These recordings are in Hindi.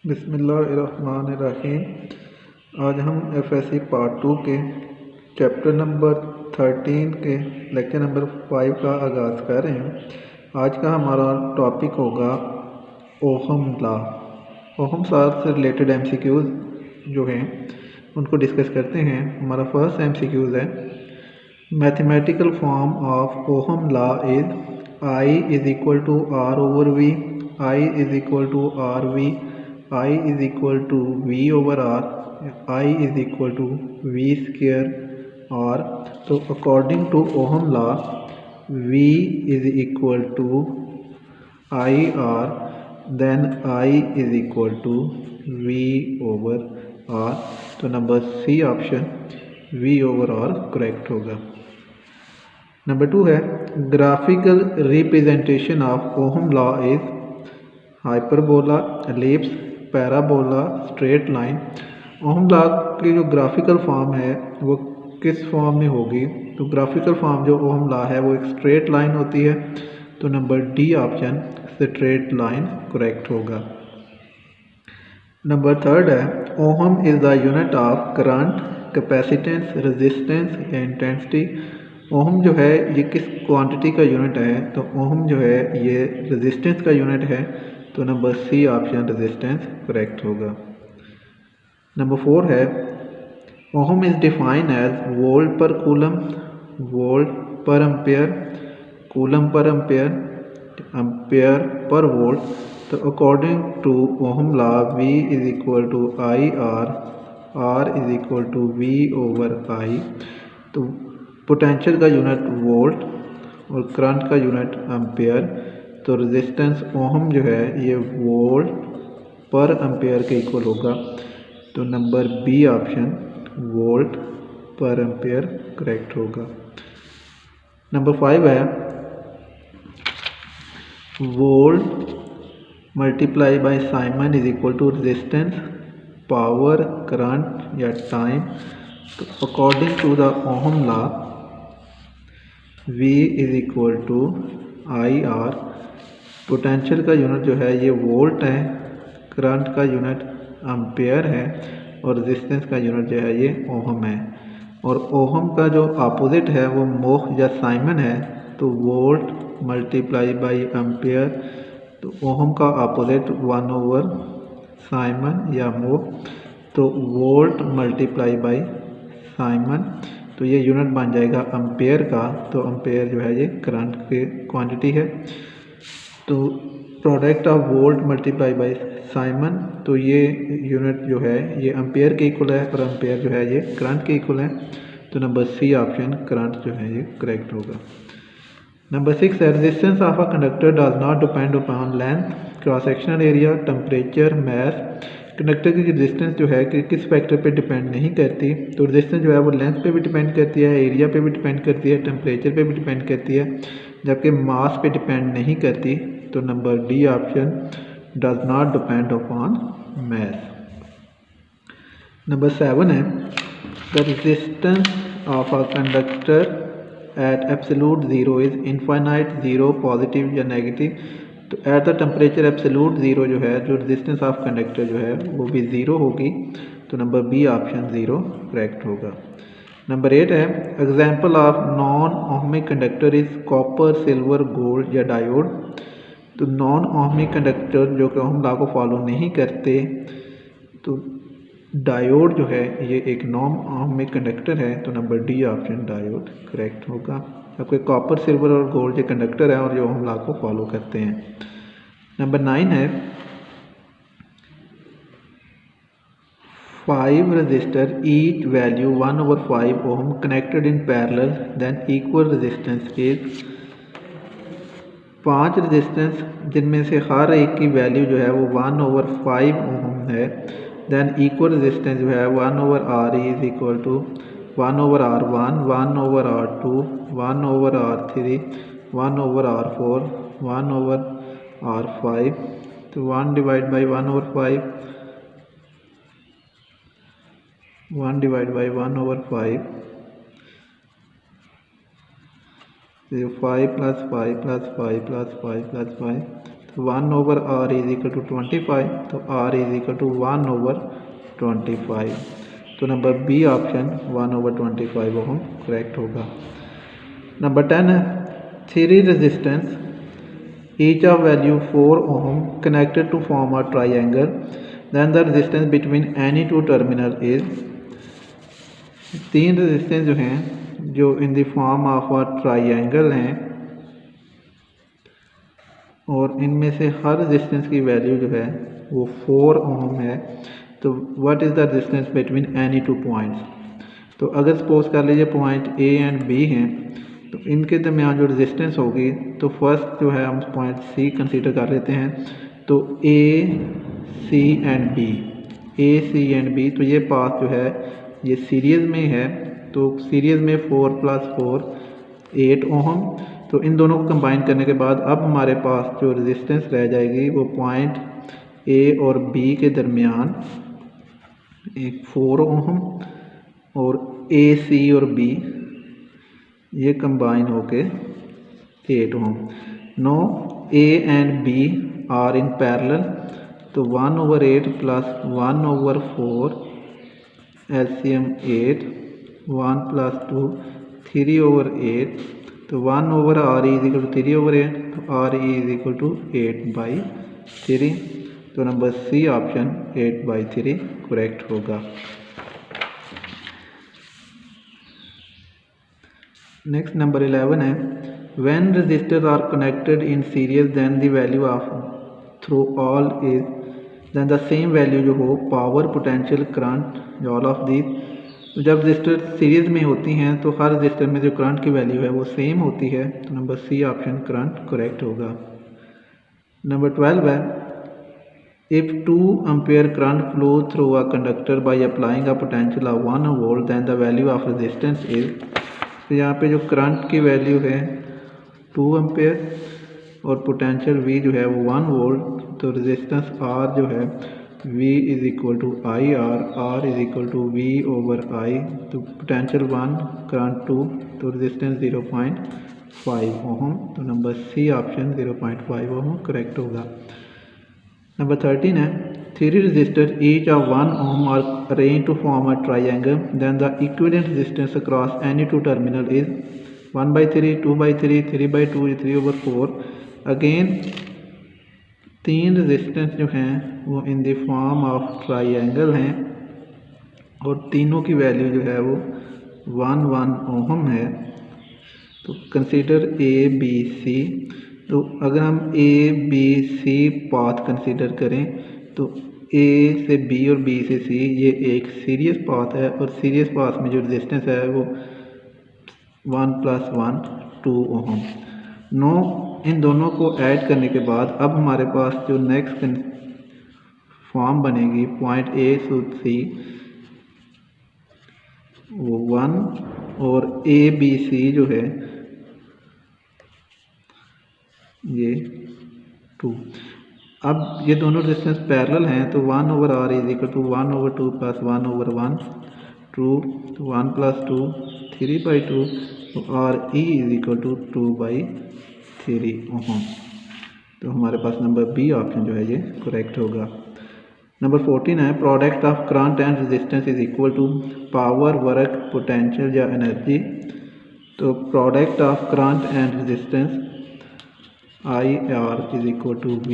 बिस्मिल्लाहिर्रहमानिर्रहीम। आज हम एफएससी पार्ट 2 के चैप्टर नंबर 13 के लेक्चर नंबर 5 का आगाज़ कर रहे हैं। आज का हमारा टॉपिक होगा ओहम लॉ। ओहम लॉ से रिलेटेड एमसीक्यूज़ जो हैं उनको डिस्कस करते हैं। हमारा फर्स्ट एमसीक्यूज़ है, mathematical form of Ohm law is I is equal to R over V, I is equal to R V, I is equal to V over R, I is equal to V square R। तो according to ohm law V is equal to I R, then I is equal to V over R। तो number C option V over R correct होगा। नंबर 2 है, graphical representation of Ohm law is hyperbola, ellipse, parabola, straight line. Ohm law की जो ग्राफिकल फॉर्म है वो किस फॉर्म में होगी? तो ग्राफिकल फॉर्म जो ओहम लॉ है वो एक स्ट्रेट लाइन होती है। तो number D option straight line correct होगा। नंबर 3 है, ohm is the unit of current, capacitance, resistance या इंटेंसिटी। ओहम जो है ये किस क्वांटिटी का यूनिट है? तो ओहम जो है ये रेजिस्टेंस का यूनिट है। तो number C option resistance correct होगा। नंबर 4 है, ohm is defined as volt per coulomb, volt पर ampere, coulomb per ampere, ampere per volt. तो according to ohm law V is equal to I R, R is equal to V over I। तो पोटेंशियल का यूनिट वोल्ट और करंट का यूनिट एम्पेयर। तो रेजिस्टेंस ओहम जो है ये वोल्ट पर एम्पेयर के इक्वल होगा। तो नंबर बी ऑप्शन वोल्ट पर एम्पेयर करेक्ट होगा। नंबर 5 है, volt multiply by siemens is equal to resistance, power, current या टाइम। तो according to the Ohm law V is equal to I R. Potential का यूनिट जो है ये वोल्ट है, करंट का यूनिट एम्पेयर है और रेजिस्टेंस का यूनिट जो है ये ओहम है। और ओहम का जो अपोजिट है वो मोह या साइमन है। तो वोल्ट मल्टीप्लाई बाई एम्पेयर। तो ओहम का अपोजिट 1 ओवर साइमन या मोह। तो वोल्ट मल्टीप्लाई बाई साइमन। तो ये यूनिट बन जाएगा एम्पेयर का। तो एम्पेयर जो है ये करंट की क्वांटिटी है। तो product of volt multiply by Simon, तो ये यूनिट जो है ये एम्पेयर के इक्वल है और एम्पेयर जो है ये करंट के इक्वल है। तो नंबर सी ऑप्शन करंट जो है ये करेक्ट होगा। नंबर 6 है, resistance of a conductor does not depend upon length, cross sectional area, temperature, mass. Conductor की रेजिस्टेंस जो है कि किस फैक्टर पे डिपेंड नहीं करती। तो रेजिस्टेंस जो है वो लेंथ पे भी डिपेंड करती है, एरिया पे भी डिपेंड करती है, टेम्परेचर पे भी डिपेंड करती है, जबकि मास पे डिपेंड नहीं करती। तो number D option does not depend upon mass. Number 7 है, the resistance of a conductor at absolute zero is infinite, zero, positive या नेगेटिव। तो at the temperature absolute zero जो है जो रेजिस्टेंस ऑफ कंडक्टर जो है वो भी ज़ीरो होगी। तो number B option zero correct होगा। नंबर 8 है, example of non ohmic conductor is copper, silver, gold या डायोड। तो नॉन ओहमिक कंडक्टर जो कि ओहम लॉ को फॉलो नहीं करते, तो डायोड जो है ये एक नॉन ओहमिक कंडक्टर है। तो number D option diode correct होगा। आपके कॉपर, सिल्वर और गोल्ड के कंडक्टर हैं और जो ओहम लॉ को फॉलो करते हैं। नंबर 9 है, 5 resistor each value 1 over 5 ohm connected in parallel, then equal resistance is। 5 resistance जिनमें से हर एक की वैल्यू जो है वो 1 ओवर 5 ओम है, देन इक्वल रेजिस्टेंस जो है 1 over R is equal to 1 over R one, 1 over R two, 1 over R three, 1 over R four, 1 over R five. तो 1 divide by 1 over 5, 1 divide by 1 over 5, 5 plus 5 plus 5 plus 5 plus 5। 1/r is equal to 25, तो r इज इक्वल टू 1/25। तो number B option 1/25 ohm correct होगा। नंबर 10 है series resistance each of value 4 ohm connected to form a triangle, then the resistance between any two terminal is। तीन रेजिस्टेंस जो हैं जो इन the form of a triangle हैं और इनमें से हर रेजिस्टेंस की वैल्यू जो है वो 4 ओम है। तो what is the resistance between any two points. तो अगर सपोज कर लीजिए पॉइंट ए एंड बी हैं तो इनके दरमियान जो रेजिस्टेंस होगी तो फर्स्ट जो है हम पॉइंट सी कंसीडर कर लेते हैं। तो ए सी एंड बी तो ये पाथ जो है ये सीरीज़ में है, तो सीरीज़ में 4 + 4 8 ओम। तो इन दोनों को कंबाइन करने के बाद अब हमारे पास जो रेजिस्टेंस रह जाएगी वो पॉइंट ए और बी के दरमियान एक 4 ओम और ए सी और बी ये कंबाइन होके 8 ohm. No A and B are in parallel, तो 1/8 + 1/4 LCM 8, 1 + 2 3/8, तो 1/r इज इक्वल टू 3/8, तो r इज इक्वल टू 8/3। तो नंबर सी ऑप्शन 8/3 करेक्ट होगा। नेक्स्ट नंबर 11 है when registers are connected in series then the value of through all is then the same value जो हो power potential current all of this. जब रजिस्टर सीरीज में होती हैं तो हर रजिस्टर में जो करंट की वैल्यू है वो सेम होती है, तो number C option current correct होगा। नंबर 12 है if 2 ampere current flow through a conductor by applying a potential of 1 volt then the value of resistance is. तो यहाँ पे जो करंट की वैल्यू है 2 एम्पेयर और पोटेंशियल V जो है वो 1 वोल्ट, तो रेजिस्टेंस R जो है V is equal to I R is equal to V/I, तो पोटेंशियल 1 करंट 2 तो रेजिस्टेंस 0.5 ओम, तो number C option 0.5 ohm correct होगा। नंबर 13 है three register each of 1 ohm are arrange to form a triangle then the equivalent resistance across any two terminal is 1/3 2/3 3/2 3/4। Again तीन रेजिस्टेंस जो हैं वो in the form of triangle हैं और तीनों की वैल्यू जो है वो 1 ओम है। तो कंसीडर ए बी सी, तो अगर हम A B C path consider करें तो ए से बी और बी से सी ये एक सीरीज पाथ है और सीरीज पाथ में जो रेजिस्टेंस है वो 1 + 1 2 ओम। नो इन दोनों को ऐड करने के बाद अब हमारे पास जो नेक्स्ट फॉर्म बनेगी पॉइंट ए टू सी वो 1 और ए बी सी जो है ये 2। अब ये दोनों रेजिस्टेंस पैरेलल हैं तो 1/r इज इक्वल टू 1/2 + 1/1 2, 1 + 2 3/2, तो r e is equal to 2/3 ohm. तो हमारे पास नंबर बी ऑप्शन जो है ये करेक्ट होगा। नंबर 14 है product of current and resistance is equal to power work potential या एनर्जी। तो product of current and resistance IR is equal to V,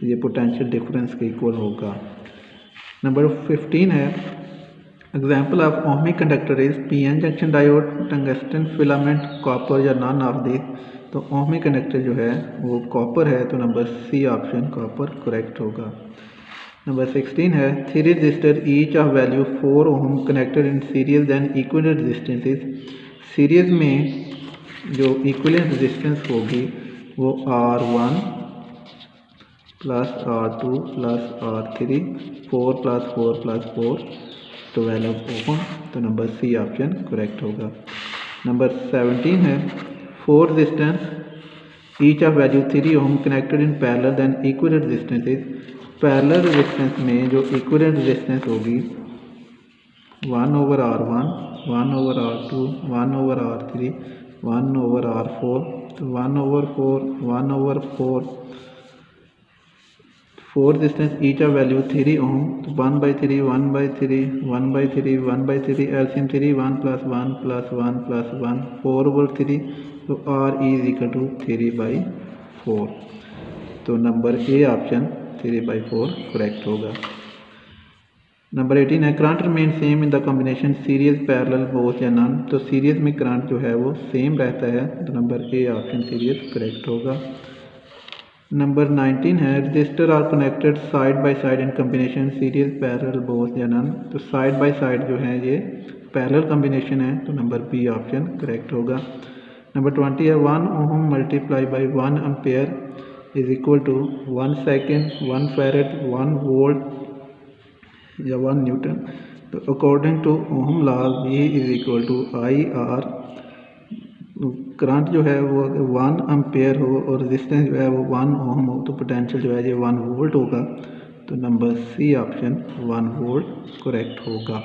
ये पोटेंशियल डिफरेंस के इक्वल होगा। नंबर 15 है example of ohmic conductor is PN junction diode tungsten filament copper या नॉन ऑफ दिस। तो ओहमिक कंडक्टर जो है वो कॉपर है, तो number C option copper correct होगा। नंबर 16 है three register each of value 4 ohm connected in series then equivalent resistances. Series में जो इक्विवेलेंट रेजिस्टेंस होगी वो R1 + R2 + R3 4 + 4 + 4 12 ओम, तो नंबर सी ऑप्शन करेक्ट होगा। नंबर 17 है 4 resistance each of value 3 ohm connected in parallel then equivalent resistances. Parallel resistance में जो इक्विवेलेंट रेजिस्टेंस होगी 1/R1 1/R2 1/R3 1/R4, तो 1/4 1/4 4 रेजिस्टेंस ईच ऑफ वैल्यू 3 ओम, तो 1/3 1/3 1/3 1/3 एलसीएम 3 1 + 1 + 1 + 1 4/3, तो R इज इक्वल टू 3/4। तो नंबर ए ऑप्शन 3/4 करेक्ट होगा। नंबर 18 है current remain same in the combination series parallel both या नन, तो सीरीज में करंट जो है वो सेम रहता है, तो number A option series correct होगा। नंबर 19 है register are connected side by side in combination series parallel both या नन, तो साइड बाय साइड जो है ये पैरेलल कॉम्बिनेशन है, तो नंबर बी ऑप्शन करेक्ट होगा। नंबर 20 है 1 ohm multiply by 1 ampere is equal to 1 second 1 farad 1 volt या 1 न्यूटन, तो according to ohm law V is equal to IR। Current जो है वो 1 एम्पेयर हो और रेजिस्टेंस जो है वो 1 ओम हो, तो पोटेंशियल जो है ये 1 वोल्ट होगा, तो number C option 1 volt correct होगा।